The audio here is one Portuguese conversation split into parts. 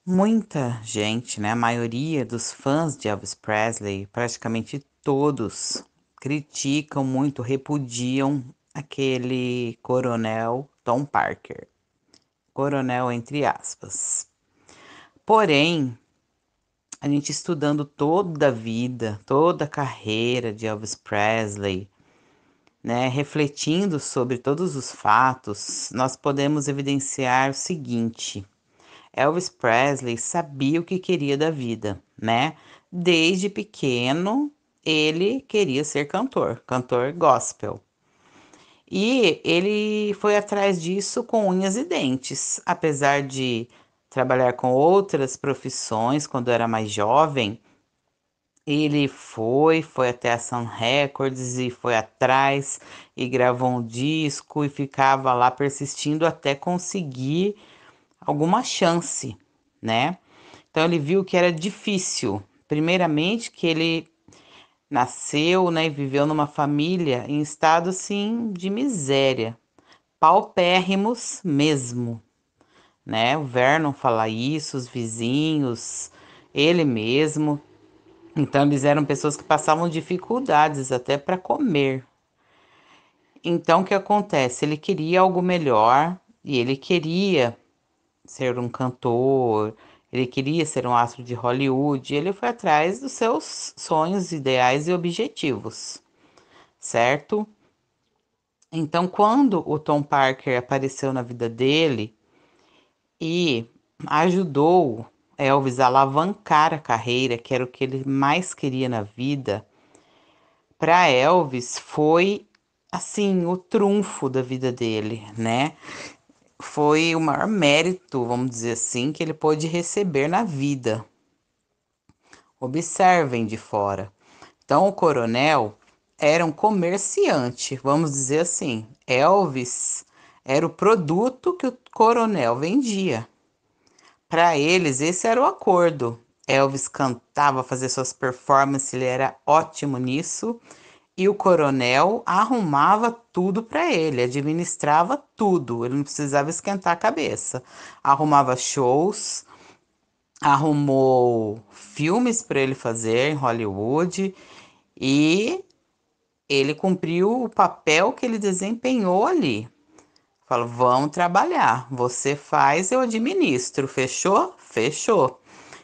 Muita gente, né, a maioria dos fãs de Elvis Presley, praticamente todos, criticam muito, repudiam aquele coronel Tom Parker. Coronel entre aspas. Porém, a gente estudando toda a vida, toda a carreira de Elvis Presley, né, refletindo sobre todos os fatos, nós podemos evidenciar o seguinte: Elvis Presley sabia o que queria da vida, né? Desde pequeno, ele queria ser cantor, cantor gospel. E ele foi atrás disso com unhas e dentes, apesar de trabalhar com outras profissões quando era mais jovem. Ele foi até a Sun Records e foi atrás e gravou um disco e ficava lá persistindo até conseguir alguma chance, né? Então ele viu que era difícil. Primeiramente que ele nasceu, né, e viveu numa família em estado assim de miséria, paupérrimos mesmo, né? O Vernon fala isso, os vizinhos, ele mesmo. Então eles eram pessoas que passavam dificuldades até para comer. Então o que acontece? Ele queria algo melhor e ele queria ser um cantor, ele queria ser um astro de Hollywood, ele foi atrás dos seus sonhos, ideais e objetivos, certo? Então, quando o Tom Parker apareceu na vida dele e ajudou Elvis a alavancar a carreira, que era o que ele mais queria na vida, para Elvis foi assim o trunfo da vida dele, né? Foi o maior mérito, vamos dizer assim, que ele pôde receber na vida. Observem de fora. Então, o coronel era um comerciante, vamos dizer assim. Elvis era o produto que o coronel vendia. Para eles, esse era o acordo. Elvis cantava, fazia suas performances, ele era ótimo nisso. E o coronel arrumava tudo para ele, administrava tudo. Ele não precisava esquentar a cabeça. Arrumava shows, arrumou filmes para ele fazer em Hollywood e ele cumpriu o papel que ele desempenhou ali. Falou, vamos trabalhar. Você faz, eu administro. Fechou? Fechou.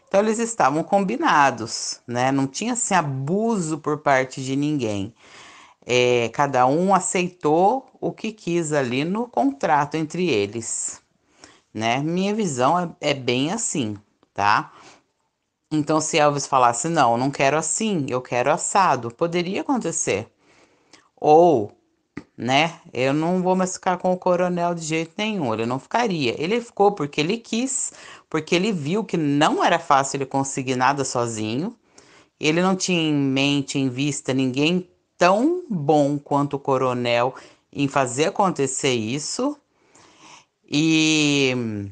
Então eles estavam combinados, né? Não tinha assim abuso por parte de ninguém. Cada um aceitou o que quis ali no contrato entre eles, né? Minha visão é bem assim, tá? Então, se Elvis falasse, não, não quero assim, eu quero assado, poderia acontecer. Ou, né, eu não vou mais ficar com o coronel de jeito nenhum, ele não ficaria. Ele ficou porque ele quis, porque ele viu que não era fácil ele conseguir nada sozinho. Ele não tinha em mente, em vista, ninguém tão bom quanto o coronel em fazer acontecer isso. E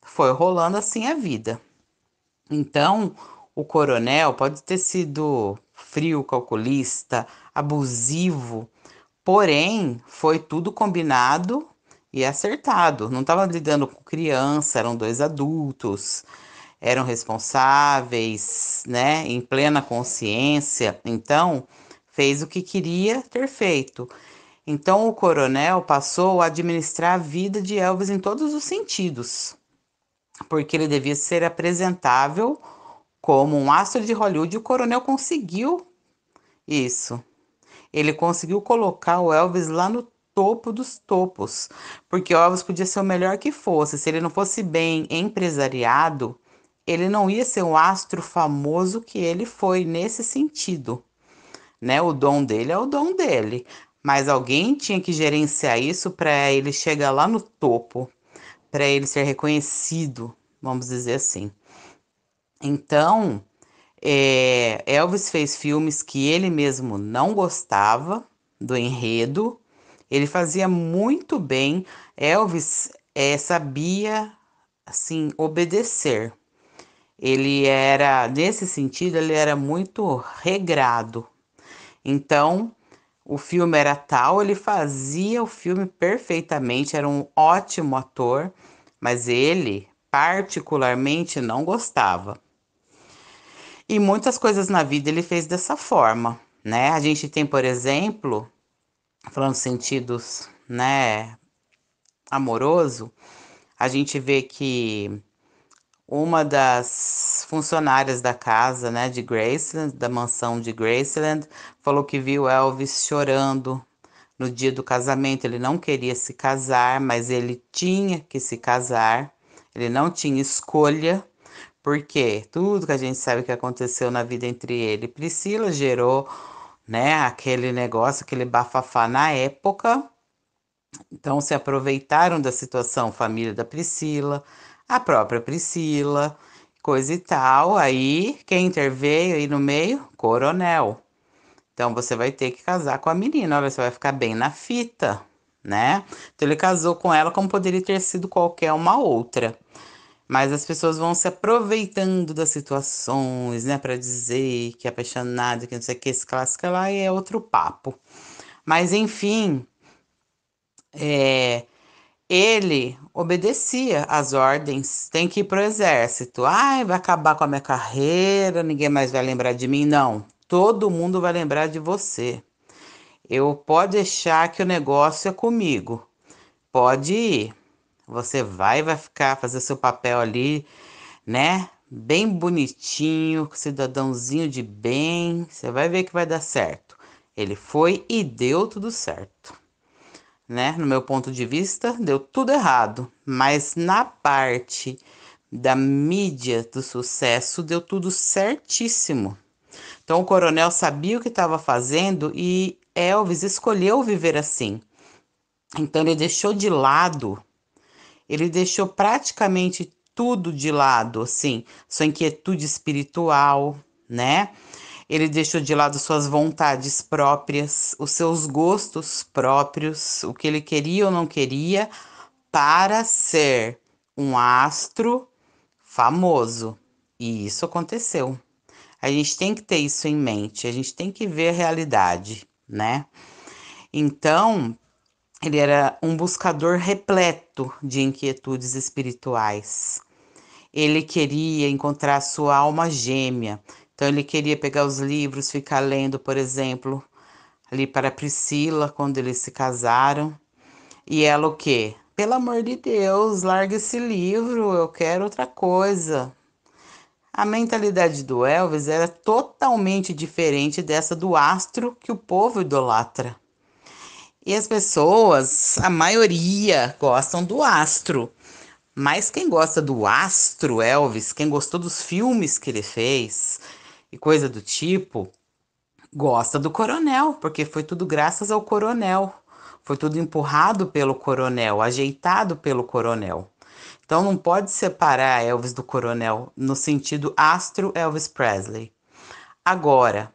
foi rolando assim a vida. Então, o coronel pode ter sido frio, calculista, abusivo, porém foi tudo combinado e acertado. Não estava lidando com criança, eram dois adultos, eram responsáveis, né, em plena consciência. Então, fez o que queria ter feito. Então, o coronel passou a administrar a vida de Elvis em todos os sentidos, porque ele devia ser apresentável como um astro de Hollywood. O coronel conseguiu isso. Ele conseguiu colocar o Elvis lá no topo dos topos, porque o Elvis podia ser o melhor que fosse. Se ele não fosse bem empresariado, ele não ia ser um astro famoso que ele foi nesse sentido, né? O dom dele é o dom dele, mas alguém tinha que gerenciar isso para ele chegar lá no topo, para ele ser reconhecido, vamos dizer assim. Então, Elvis fez filmes que ele mesmo não gostava do enredo. Ele fazia muito bem. Elvis sabia assim obedecer. Ele era, nesse sentido, ele era muito regrado. Então, o filme era tal, ele fazia o filme perfeitamente, era um ótimo ator, mas ele particularmente não gostava. E muitas coisas na vida ele fez dessa forma, né? A gente tem, por exemplo, falando sentidos, né, amoroso, a gente vê que uma das funcionárias da casa, né, de Graceland, da mansão de Graceland, falou que viu Elvis chorando no dia do casamento. Ele não queria se casar, mas ele tinha que se casar. Ele não tinha escolha, porque tudo que a gente sabe que aconteceu na vida entre ele e Priscila gerou, né, aquele negócio, aquele bafafá na época. Então se aproveitaram da situação, família da Priscila, a própria Priscila, coisa e tal. Aí quem interveio aí no meio? Coronel. Então você vai ter que casar com a menina, olha, você vai ficar bem na fita, né? Então ele casou com ela como poderia ter sido qualquer uma outra. Mas as pessoas vão se aproveitando das situações, né, para dizer que é apaixonado, que não sei o que, esse clássico lá e é outro papo. Mas enfim, é, ele obedecia às ordens, tem que ir pro exército. Ai, vai acabar com a minha carreira, ninguém mais vai lembrar de mim. Não, todo mundo vai lembrar de você. Eu pode deixar que o negócio é comigo. Pode ir. Você vai ficar, fazer seu papel ali, né? Bem bonitinho, cidadãozinho de bem. Você vai ver que vai dar certo. Ele foi e deu tudo certo, né? No meu ponto de vista, deu tudo errado, mas na parte da mídia do sucesso deu tudo certíssimo. Então o coronel sabia o que estava fazendo e Elvis escolheu viver assim. Então ele deixou praticamente tudo de lado, assim, sua inquietude espiritual, né? Ele deixou de lado suas vontades próprias, os seus gostos próprios, o que ele queria ou não queria, para ser um astro famoso. E isso aconteceu. A gente tem que ter isso em mente, a gente tem que ver a realidade, né? Então, ele era um buscador repleto de inquietudes espirituais. Ele queria encontrar sua alma gêmea. Então ele queria pegar os livros, ficar lendo, por exemplo, ali para Priscila, quando eles se casaram. E ela o quê? Pelo amor de Deus, larga esse livro, eu quero outra coisa. A mentalidade do Elvis era totalmente diferente dessa do astro que o povo idolatra. E as pessoas, a maioria, gostam do astro. Mas quem gosta do astro Elvis, quem gostou dos filmes que ele fez e coisa do tipo, gosta do coronel, porque foi tudo graças ao coronel. Foi tudo empurrado pelo coronel, ajeitado pelo coronel. Então não pode separar Elvis do coronel no sentido astro Elvis Presley. Agora,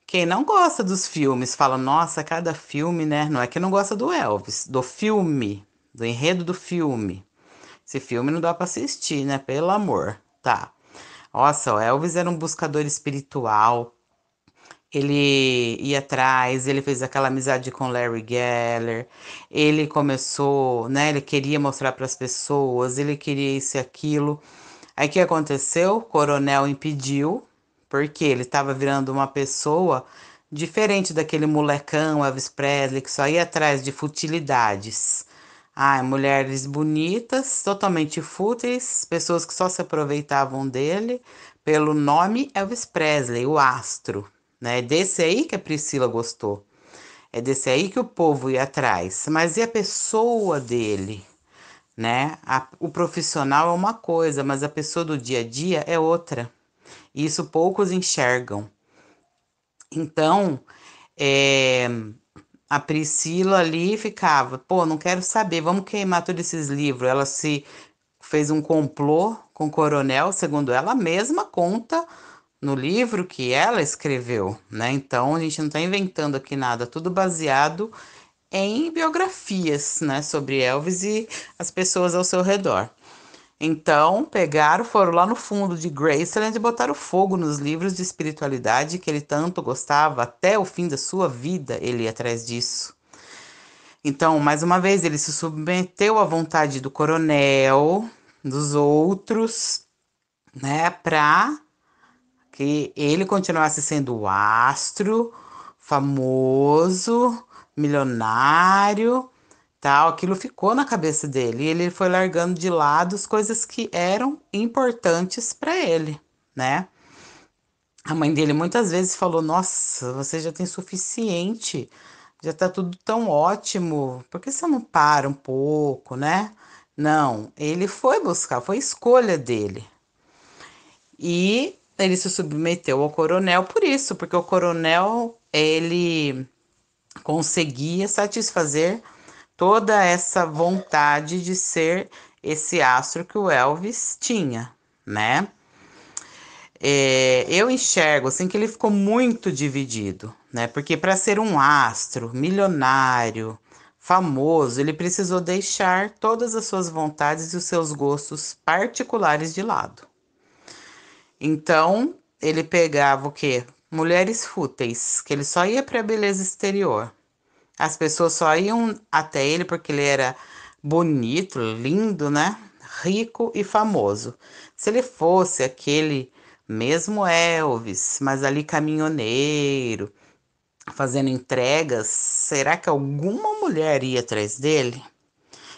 quem não gosta dos filmes fala, nossa, cada filme, né? Não é que não gosta do Elvis, do filme, do enredo do filme. Esse filme não dá pra assistir, né? Pelo amor. Tá. Nossa, o Elvis era um buscador espiritual. Ele ia atrás, ele fez aquela amizade com Larry Geller. Ele começou, né? Ele queria mostrar para as pessoas, ele queria isso e aquilo. Aí o que aconteceu? O coronel impediu, porque ele estava virando uma pessoa diferente daquele molecão Elvis Presley que só ia atrás de futilidades. Ah, mulheres bonitas, totalmente fúteis, pessoas que só se aproveitavam dele pelo nome Elvis Presley, o astro, né? É desse aí que a Priscila gostou. É desse aí que o povo ia atrás. Mas e a pessoa dele, né? O profissional é uma coisa, mas a pessoa do dia a dia é outra. E isso poucos enxergam. Então, é, a Priscila ali ficava, pô, não quero saber, vamos queimar todos esses livros. Ela se fez um complô com o coronel, segundo ela mesma conta no livro que ela escreveu, né? Então a gente não está inventando aqui nada, tudo baseado em biografias, né, sobre Elvis e as pessoas ao seu redor. Então, pegaram, foram lá no fundo de Graceland e botaram fogo nos livros de espiritualidade que ele tanto gostava, até o fim da sua vida ele ia atrás disso. Então, mais uma vez, ele se submeteu à vontade do coronel, dos outros, né, para que ele continuasse sendo o astro famoso, milionário, tal. Aquilo ficou na cabeça dele e ele foi largando de lado as coisas que eram importantes para ele, né? A mãe dele muitas vezes falou: Nossa, você já tem suficiente, já tá tudo tão ótimo, por que você não para um pouco, né? Não, ele foi buscar, foi escolha dele. E ele se submeteu ao coronel por isso, porque o coronel ele conseguia satisfazer toda essa vontade de ser esse astro que o Elvis tinha, né? Eu enxergo assim que ele ficou muito dividido, né? Porque para ser um astro milionário, famoso, ele precisou deixar todas as suas vontades e os seus gostos particulares de lado. Então, ele pegava o quê? Mulheres fúteis, que ele só ia para a beleza exterior. As pessoas só iam até ele porque ele era bonito, lindo, né? Rico e famoso. Se ele fosse aquele mesmo Elvis, mas ali caminhoneiro, fazendo entregas, será que alguma mulher ia atrás dele?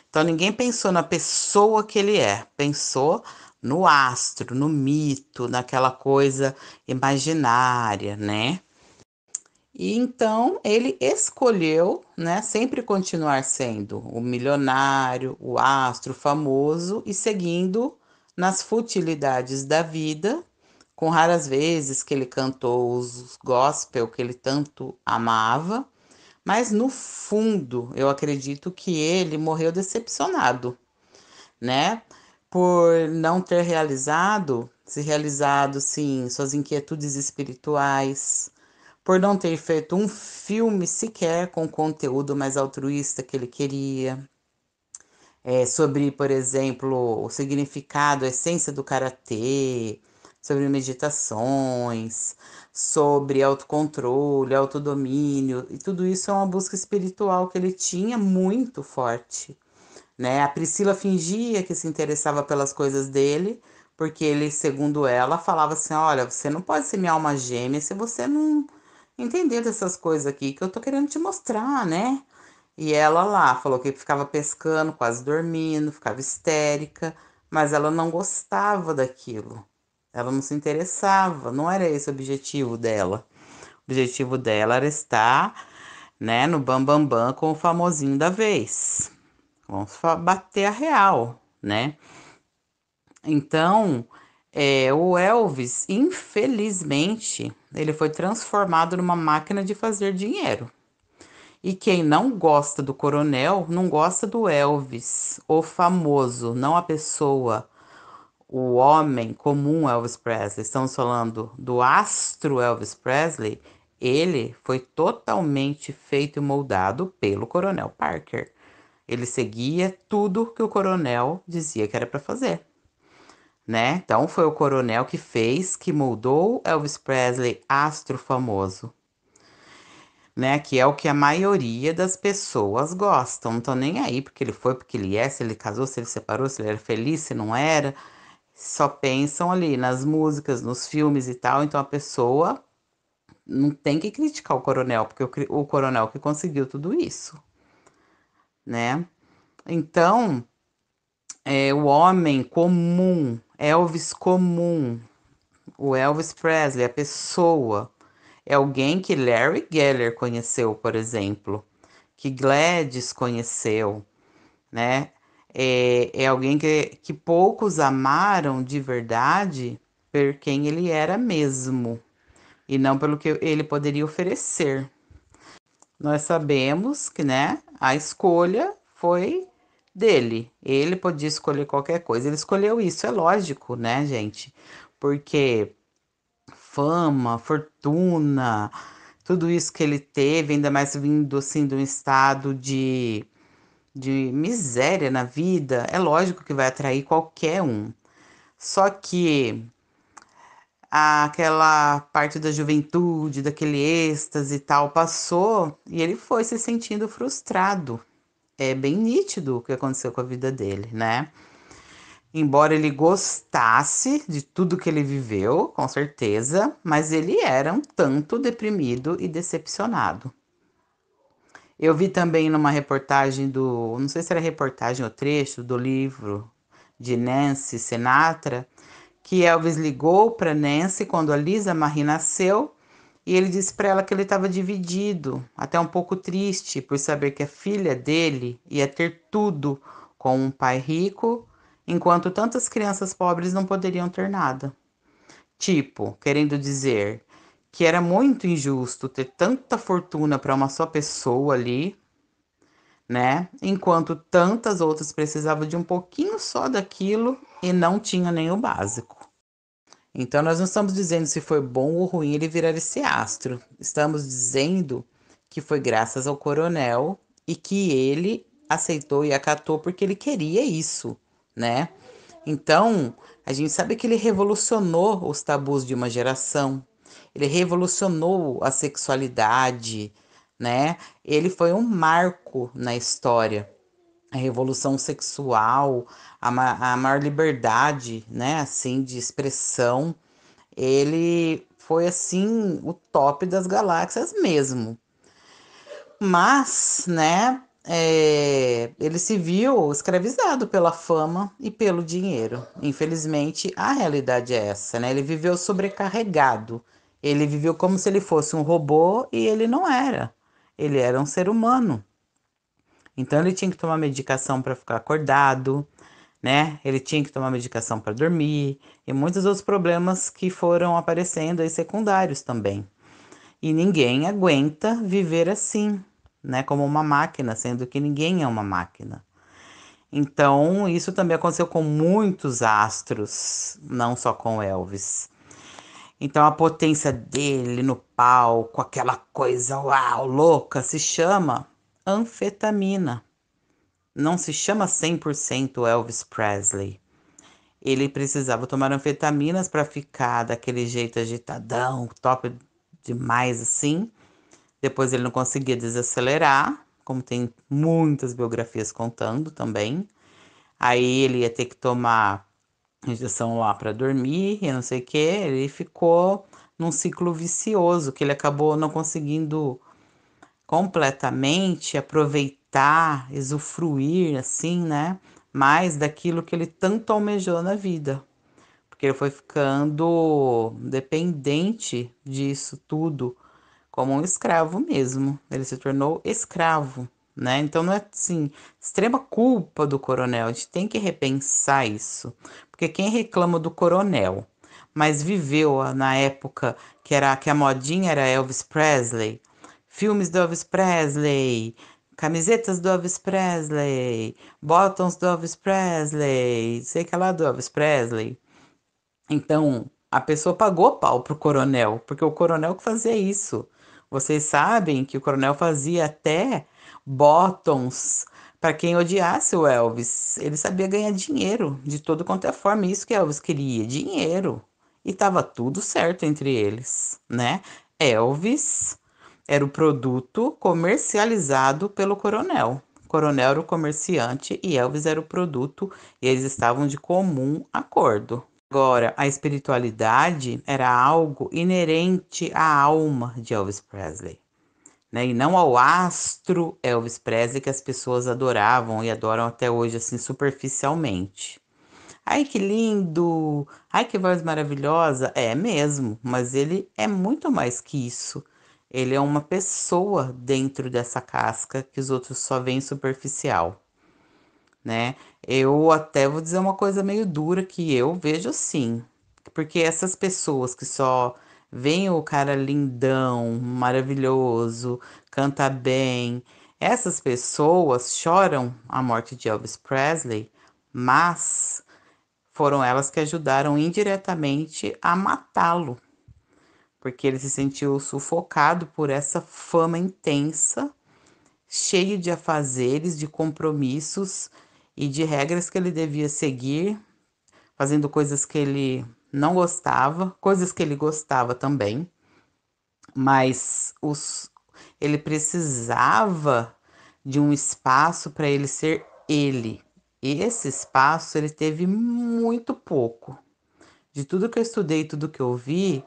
Então ninguém pensou na pessoa que ele é, pensou no astro, no mito, naquela coisa imaginária, né? E então ele escolheu, né, sempre continuar sendo o milionário, o astro famoso e seguindo nas futilidades da vida, com raras vezes que ele cantou os gospel que ele tanto amava, mas no fundo eu acredito que ele morreu decepcionado, né? Por não ter se realizado, sim, suas inquietudes espirituais, por não ter feito um filme sequer com o conteúdo mais altruísta que ele queria, sobre, por exemplo, o significado, a essência do karatê, sobre meditações, sobre autocontrole, autodomínio, e tudo isso é uma busca espiritual que ele tinha muito forte, né? A Priscila fingia que se interessava pelas coisas dele, porque ele, segundo ela, falava assim: Olha, você não pode ser minha alma gêmea se você não entender dessas coisas aqui que eu tô querendo te mostrar, né? E ela lá falou que ficava pescando, quase dormindo, ficava histérica, mas ela não gostava daquilo. Ela não se interessava, não era esse o objetivo dela. O objetivo dela era estar, né, no bam bam bam com o famosinho da vez. Vamos bater a real, né? Então, o Elvis, infelizmente, ele foi transformado numa máquina de fazer dinheiro. E quem não gosta do coronel, não gosta do Elvis, o famoso, não a pessoa, o homem comum Elvis Presley. Estamos falando do astro Elvis Presley. Ele foi totalmente feito e moldado pelo Coronel Parker. Ele seguia tudo que o coronel dizia que era para fazer, né? Então foi o coronel que fez, que moldou Elvis Presley, astro famoso, né? Que é o que a maioria das pessoas gostam. Não estão nem aí porque ele foi, porque ele é, se ele casou, se ele separou, se ele era feliz, se não era. Só pensam ali nas músicas, nos filmes e tal. Então a pessoa não tem que criticar o coronel, porque o coronel que conseguiu tudo isso, né? Então, o homem comum, Elvis comum, o Elvis Presley, a pessoa, é alguém que Larry Geller conheceu, por exemplo, que Gladys conheceu, né? É alguém que poucos amaram de verdade por quem ele era mesmo, e não pelo que ele poderia oferecer. Nós sabemos que, né, a escolha foi dele. Ele podia escolher qualquer coisa. Ele escolheu isso, é lógico, né, gente? Porque fama, fortuna, tudo isso que ele teve, ainda mais vindo assim de um estado de miséria na vida, é lógico que vai atrair qualquer um. Só que aquela parte da juventude, daquele êxtase e tal, passou e ele foi se sentindo frustrado. É bem nítido o que aconteceu com a vida dele, né? Embora ele gostasse de tudo que ele viveu, com certeza, mas ele era um tanto deprimido e decepcionado. Eu vi também numa reportagem não sei se era reportagem ou trecho do livro de Nancy Sinatra, que Elvis ligou para Nancy quando a Lisa Marie nasceu e ele disse para ela que ele estava dividido, até um pouco triste por saber que a filha dele ia ter tudo com um pai rico, enquanto tantas crianças pobres não poderiam ter nada. Tipo, querendo dizer que era muito injusto ter tanta fortuna para uma só pessoa ali, né? Enquanto tantas outras precisavam de um pouquinho só daquilo e não tinha nem o básico. Então, nós não estamos dizendo se foi bom ou ruim ele virar esse astro. Estamos dizendo que foi graças ao coronel e que ele aceitou e acatou porque ele queria isso, né? Então, a gente sabe que ele revolucionou os tabus de uma geração. Ele revolucionou a sexualidade, né? Ele foi um marco na história. A revolução sexual, a maior liberdade, né, assim, de expressão. Ele foi, assim, o top das galáxias mesmo. Mas, né, ele se viu escravizado pela fama e pelo dinheiro. Infelizmente, a realidade é essa, né? Ele viveu sobrecarregado. Ele viveu como se ele fosse um robô e ele não era. Ele era um ser humano. Então ele tinha que tomar medicação para ficar acordado, né? Ele tinha que tomar medicação para dormir e muitos outros problemas que foram aparecendo aí secundários também. E ninguém aguenta viver assim, né? Como uma máquina, sendo que ninguém é uma máquina. Então, isso também aconteceu com muitos astros, não só com Elvis. Então, a potência dele no palco, aquela coisa uau, louca, se chama anfetamina. Não se chama 100% Elvis Presley. Ele precisava tomar anfetaminas para ficar daquele jeito agitadão, top demais assim. Depois ele não conseguia desacelerar, como tem muitas biografias contando também. Aí ele ia ter que tomar injeção lá para dormir e não sei o que. Ele ficou num ciclo vicioso que ele acabou não conseguindo completamente aproveitar, usufruir, assim, né? Mais daquilo que ele tanto almejou na vida. Porque ele foi ficando dependente disso tudo, como um escravo mesmo. Ele se tornou escravo, né? Então não é assim, extrema culpa do coronel. A gente tem que repensar isso. Porque quem reclama do coronel, mas viveu na época que a modinha era Elvis Presley, filmes do Elvis Presley, camisetas do Elvis Presley, bottoms do Elvis Presley, sei que lá do Elvis Presley. Então, a pessoa pagou pau pro coronel, porque o coronel que fazia isso. Vocês sabem que o coronel fazia até bottoms para quem odiasse o Elvis. Ele sabia ganhar dinheiro de todo quanto é forma, isso que Elvis queria, dinheiro. E tava tudo certo entre eles, né? Elvis era o produto comercializado pelo coronel. O coronel era o comerciante e Elvis era o produto, e eles estavam de comum acordo. Agora, a espiritualidade era algo inerente à alma de Elvis Presley, né? E não ao astro Elvis Presley que as pessoas adoravam e adoram até hoje, assim, superficialmente. Ai, que lindo! Ai, que voz maravilhosa! É mesmo, mas ele é muito mais que isso. Ele é uma pessoa dentro dessa casca que os outros só veem superficial, né? Eu até vou dizer uma coisa meio dura que eu vejo assim, porque essas pessoas que só veem o cara lindão, maravilhoso, canta bem, essas pessoas choram a morte de Elvis Presley, mas foram elas que ajudaram indiretamente a matá-lo, porque ele se sentiu sufocado por essa fama intensa, cheio de afazeres, de compromissos e de regras que ele devia seguir, fazendo coisas que ele não gostava, coisas que ele gostava também, mas ele precisava de um espaço para ele ser ele. E esse espaço ele teve muito pouco. De tudo que eu estudei, tudo que eu vi,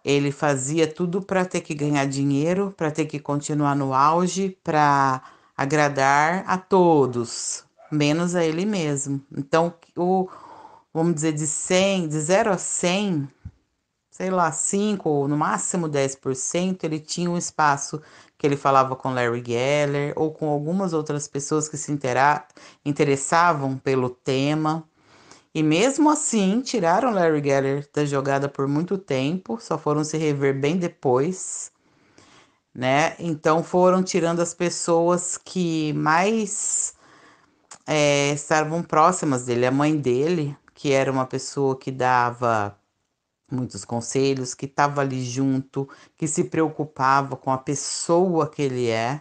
ele fazia tudo para ter que ganhar dinheiro, para ter que continuar no auge, para agradar a todos, menos a ele mesmo. Então, vamos dizer, de 0 a 100, sei lá, 5 ou no máximo 10%, ele tinha um espaço que ele falava com Larry Geller ou com algumas outras pessoas que se interessavam pelo tema. E mesmo assim, tiraram Larry Geller da jogada por muito tempo, só foram se rever bem depois, né? Então foram tirando as pessoas que mais estavam próximas dele. A mãe dele, que era uma pessoa que dava muitos conselhos, que estava ali junto, que se preocupava com a pessoa que ele é.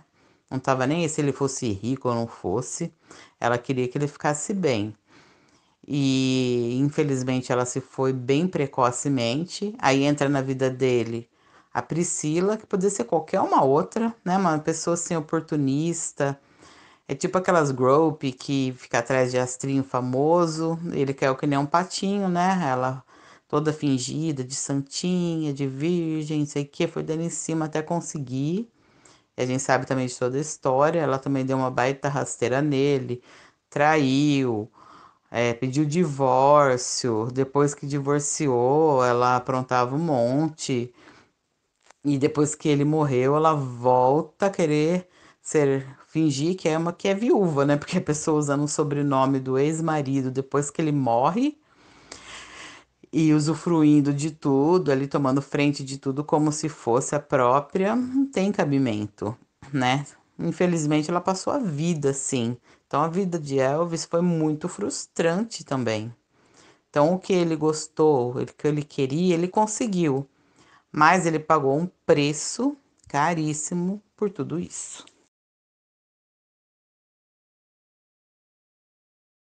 Não estava nem aí se ele fosse rico ou não fosse. Ela queria que ele ficasse bem. E infelizmente ela se foi bem precocemente. Aí entra na vida dele a Priscila, que poderia ser qualquer uma outra, né? Uma pessoa assim oportunista. É tipo aquelas grope que fica atrás de astrinho famoso. Ele quer o que nem um patinho, né? Ela toda fingida, de santinha, de virgem, não sei o que, foi dando em cima até conseguir. E a gente sabe também de toda a história. Ela também deu uma baita rasteira nele, traiu, pediu divórcio. Depois que divorciou, ela aprontava um monte. E depois que ele morreu, ela volta a querer fingir que é viúva, né? Porque a pessoa usando o sobrenome do ex-marido depois que ele morre e usufruindo de tudo, ali tomando frente de tudo como se fosse a própria, não tem cabimento, né? Infelizmente ela passou a vida assim. Então a vida de Elvis foi muito frustrante também. Então o que ele gostou, o que ele queria, ele conseguiu, mas ele pagou um preço caríssimo por tudo isso.